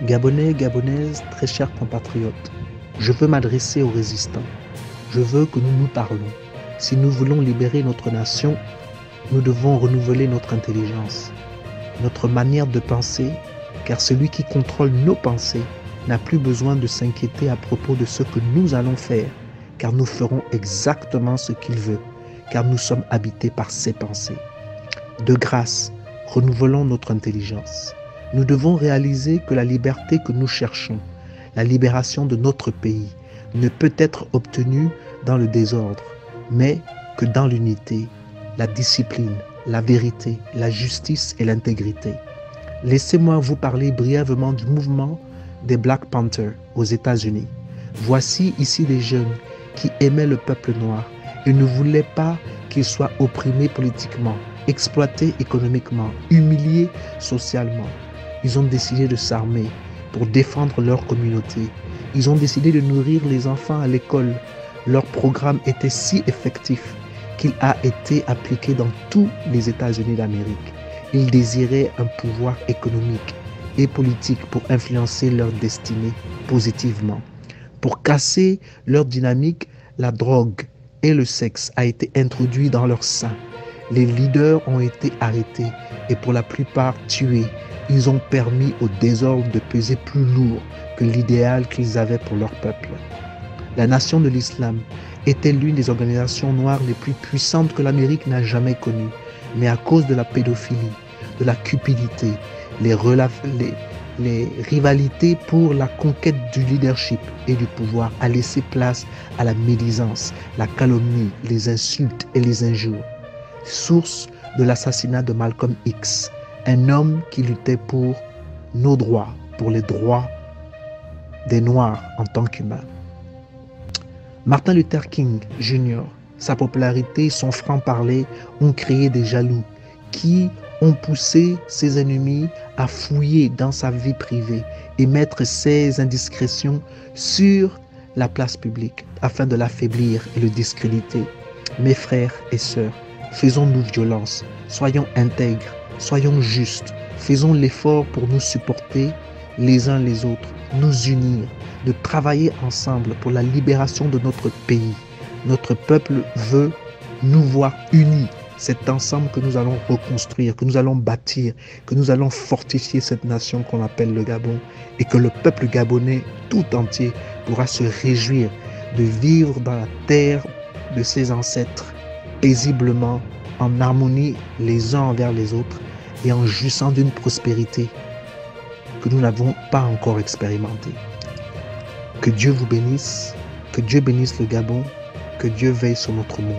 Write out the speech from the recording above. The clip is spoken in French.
Gabonais, Gabonaises, très chers compatriotes, je veux m'adresser aux résistants. Je veux que nous nous parlons. Si nous voulons libérer notre nation, nous devons renouveler notre intelligence, notre manière de penser, car celui qui contrôle nos pensées n'a plus besoin de s'inquiéter à propos de ce que nous allons faire, car nous ferons exactement ce qu'il veut, car nous sommes habités par ses pensées. De grâce, renouvelons notre intelligence. Nous devons réaliser que la liberté que nous cherchons, la libération de notre pays, ne peut être obtenue dans le désordre, mais que dans l'unité, la discipline, la vérité, la justice et l'intégrité. Laissez-moi vous parler brièvement du mouvement des Black Panthers aux États-Unis. Voici ici des jeunes qui aimaient le peuple noir et ne voulaient pas qu'il soit opprimé politiquement, exploité économiquement, humilié socialement. Ils ont décidé de s'armer pour défendre leur communauté. Ils ont décidé de nourrir les enfants à l'école. Leur programme était si effectif qu'il a été appliqué dans tous les États-Unis d'Amérique. Ils désiraient un pouvoir économique et politique pour influencer leur destinée positivement. Pour casser leur dynamique, la drogue et le sexe a été introduit dans leur sein. Les leaders ont été arrêtés et pour la plupart tués. Ils ont permis au désordre de peser plus lourd que l'idéal qu'ils avaient pour leur peuple. La Nation de l'Islam était l'une des organisations noires les plus puissantes que l'Amérique n'a jamais connues. Mais à cause de la pédophilie, de la cupidité, les rivalités pour la conquête du leadership et du pouvoir a laissé place à la médisance, la calomnie, les insultes et les injures. Source de l'assassinat de Malcolm X, un homme qui luttait pour nos droits, pour les droits des Noirs en tant qu'humains. Martin Luther King Jr., sa popularité et son franc-parler ont créé des jaloux qui ont poussé ses ennemis à fouiller dans sa vie privée et mettre ses indiscrétions sur la place publique afin de l'affaiblir et le discréditer. Mes frères et sœurs, faisons-nous violence, soyons intègres, soyons justes, faisons l'effort pour nous supporter les uns les autres, nous unir, de travailler ensemble pour la libération de notre pays. Notre peuple veut nous voir unis. C'est ensemble que nous allons reconstruire, que nous allons bâtir, que nous allons fortifier cette nation qu'on appelle le Gabon et que le peuple gabonais tout entier pourra se réjouir de vivre dans la terre de ses ancêtres paisiblement, en harmonie les uns envers les autres et en jouissant d'une prospérité que nous n'avons pas encore expérimentée. Que Dieu vous bénisse, que Dieu bénisse le Gabon, que Dieu veille sur notre monde.